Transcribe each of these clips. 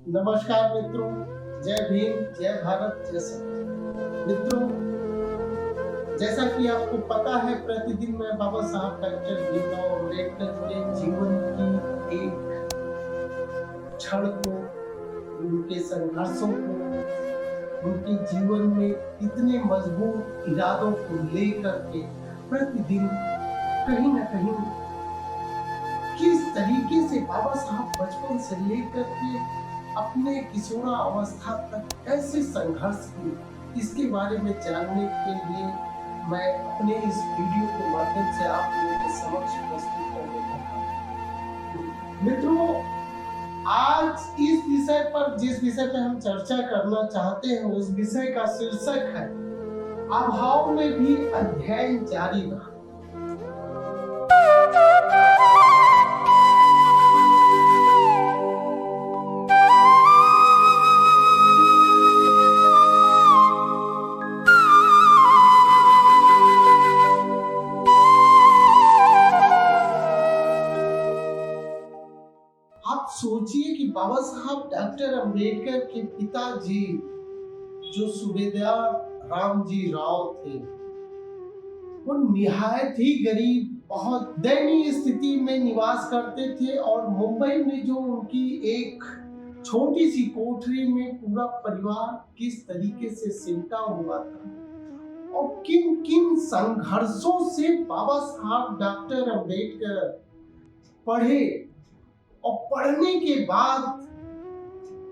नमस्कार मित्रों, जय भीम, जय भारत, जय सत। मित्रों, जैसा कि आपको पता है, प्रतिदिन मैं बाबा साहब डॉक्टर भीमराव अम्बेडकर के जीवन की एक क्षण को, उनके संघर्षों को, उनके जीवन में इतने मजबूत इरादों को लेकर के प्रतिदिन कहीं न कहीं किस तरीके से बाबा साहब बचपन से लेकर के अपने किशोरा अवस्था तक कैसे संघर्ष किए, इसके बारे में जानने के लिए मैं अपने इस वीडियो के माध्यम से आप लोगों के समक्ष प्रस्तुत करने जा रहा हूं। मित्रों, आज इस विषय पर, जिस विषय पर हम चर्चा करना चाहते हैं, उस विषय का शीर्षक है अभाव में भी अध्ययन जारी रहा। आप सोचिए कि बाबा साहब डॉक्टर अंबेडकर के पिताजी, जो सूबेदार रामजी राव थे, वो निहायत ही गरीब, बहुत दयनीय स्थिति में निवास करते थे और मुंबई में जो उनकी एक छोटी सी कोठरी में पूरा परिवार किस तरीके से सिमटा हुआ था और किन किन संघर्षों से बाबा साहब डॉक्टर अंबेडकर पढ़े और पढ़ने के बाद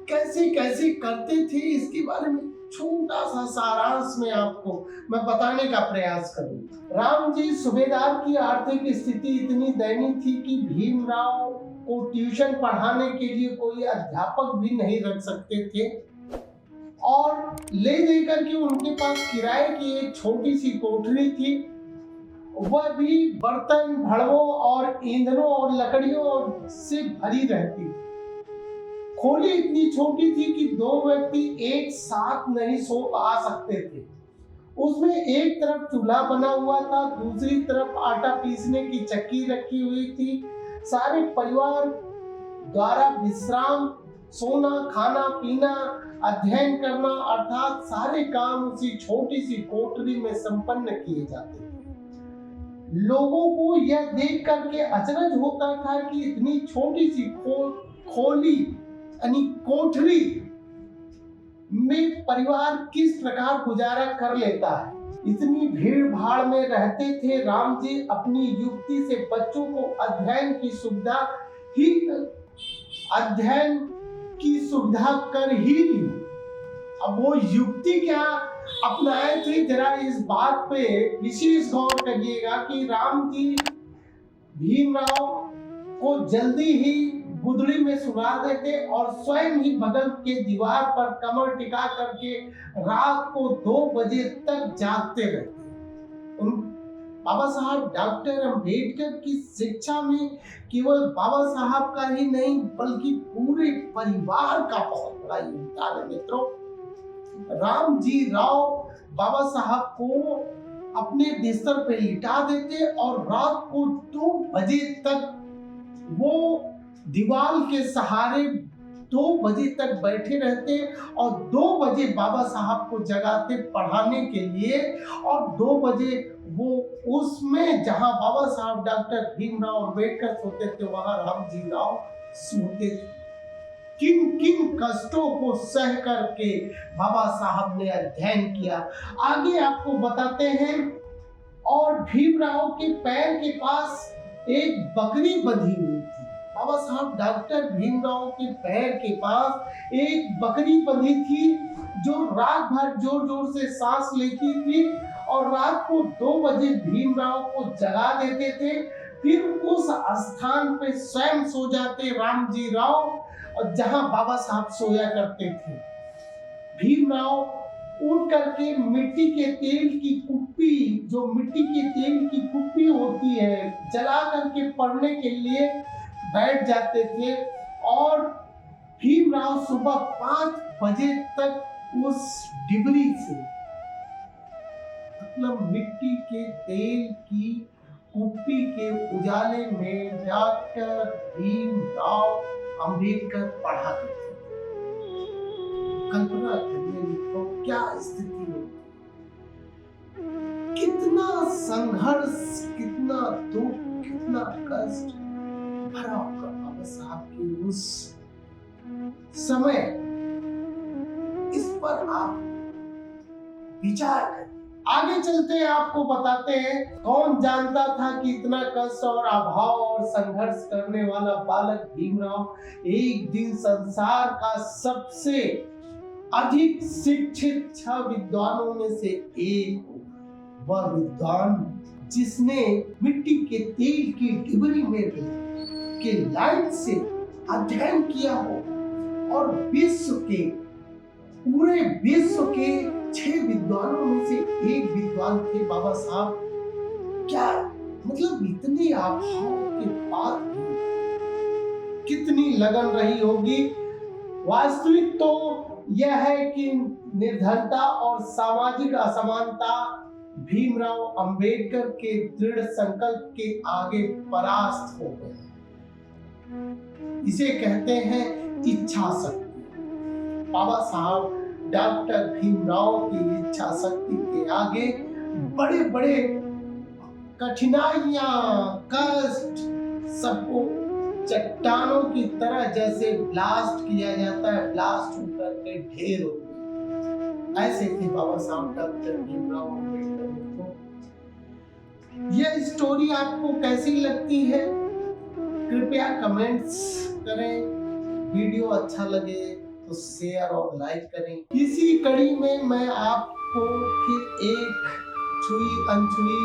कैसे कैसे करते थे, इसके बारे में छोटा सा सारांश में आपको मैं बताने का प्रयास करूंगा। राम जी सूबेदार की आर्थिक स्थिति इतनी दयनीय थी कि भीमराव को ट्यूशन पढ़ाने के लिए कोई अध्यापक भी नहीं रख सकते थे और ले देकर के उनके पास किराए की एक छोटी सी कोठरी थी, वह भी बर्तन भड़वों और ईंधनों और लकड़ियों से भरी रहती। खोली इतनी छोटी थी कि दो व्यक्ति एक साथ नहीं सो आ सकते थे। उसमें एक तरफ चूल्हा बना हुआ था, दूसरी तरफ आटा पीसने की चक्की रखी हुई थी। सारे परिवार द्वारा विश्राम, सोना, खाना पीना, अध्ययन करना, अर्थात सारे काम उसी छोटी सी कोठरी में संपन्न किए जाते थे। लोगों को यह देख करके अचरज होता था कि इतनी छोटी सी खोली यानी कोठरी में परिवार किस प्रकार गुजारा कर लेता है। इतनी भीड़ भाड़ में रहते थे। राम जी अपनी युक्ति से बच्चों को अध्ययन की सुविधा कर ही ली। अब वो युक्ति क्या अपनाए थे, जरा इस बात पे विशेष गौर करिएगा कि राम जी भीमराव को जल्दी ही गुदड़ी में सुला देते और स्वयं ही बगल के दीवार पर कमर टिका करके रात को 2 बजे तक जागते रहते। बाबा साहब डॉक्टर अंबेडकर की शिक्षा में केवल बाबा साहब का ही नहीं बल्कि पूरे परिवार का बहुत बड़ा योगदान है। मित्रों, राम जी राव बाबा साहब को अपने बिस्तर पे लिटा देते और रात को 2 बजे तक वो दीवार के सहारे 2 बजे तक बैठे रहते और 2 बजे बाबा साहब को जगाते पढ़ाने के लिए और 2 बजे वो उसमें जहां बाबा साहब डॉक्टर भीमराव अम्बेडकर सोते थे वहां राम जी राव सोते थे। किन किन कष्टों को सह करके बाबा साहब ने अध्ययन किया, आगे आपको बताते हैं। और भीमराव के पैर के पास एक बकरी बंधी हुई थी। बाबा साहब डॉक्टर भीमराव के पैर के पास एक बकरी बंधी थी जो रात भर जोर जोर से सांस लेती थी और रात को 2 बजे भीमराव को जगा देते थे। फिर उस स्थान पे स्वयं सो जाते राम जी राव और जहां बाबा साहब सोया करते थे। भीमराव उठ करके मिट्टी के तेल की कुप्पी, जो मिट्टी के तेल की कुप्पी होती है, जला करके पढ़ने के लिए बैठ जाते थे और भीमराव सुबह 5 बजे तक उस डिबरी से, मतलब मिट्टी के तेल की कुप्पी के उजाले में डॉक्टर भीमराव अम्बेडकर पढ़ाते थे। कल्पना करिए मित्रों, क्या स्थिति होती, कितना संघर्ष, कितना दुख, कितना कष्ट भरा होगा बाबा साहब की उस समय। इस पर आप विचार करें। आगे चलते हैं, आपको बताते हैं कौन जानता था कि इतना कष्ट और अभाव और संघर्ष करने वाला बालक भीमराव एक दिन संसार का सबसे अधिक शिक्षित 6 विद्वानों में से एक, वह विद्वान जिसने मिट्टी के तेल की डिबरी में के लाइट से अध्ययन किया हो और पूरे विश्व के 6 विद्वानों में से एक विद्वान थे बाबा साहब। क्या मतलब, इतनी अभाव के बाद भी कितनी लगन रही होगी। वास्तविक तो यह है कि निर्धनता और सामाजिक असमानता भीमराव अंबेडकर के दृढ़ संकल्प के आगे परास्त हो गए। इसे कहते हैं इच्छा शक्ति। बाबा साहब डॉक्टर भीमराव की इच्छा शक्ति के आगे बड़े बड़े कठिनाइयां, कष्ट, सबको चट्टानों की तरह जैसे ब्लास्ट किया जाता है, ब्लास्ट होकर के ढेर हो गए। ऐसे थे बाबा साहब डॉक्टर भीमराव अम्बेडकर। यह स्टोरी आपको कैसी लगती है, कृपया कमेंट्स करें। वीडियो अच्छा लगे तो शेयर और लाइक करें। इसी कड़ी में मैं आपको फिर एक छुई अनछुई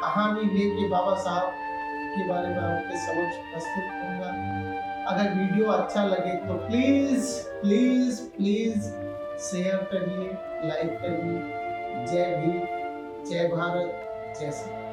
कहानी लेके बाबा साहब के बारे में आपके समक्ष प्रस्तुत करूंगा। अगर वीडियो अच्छा लगे तो प्लीज प्लीज प्लीज शेयर करिए, लाइक करिए। जय भीम, जय भारत, जय श्री राम।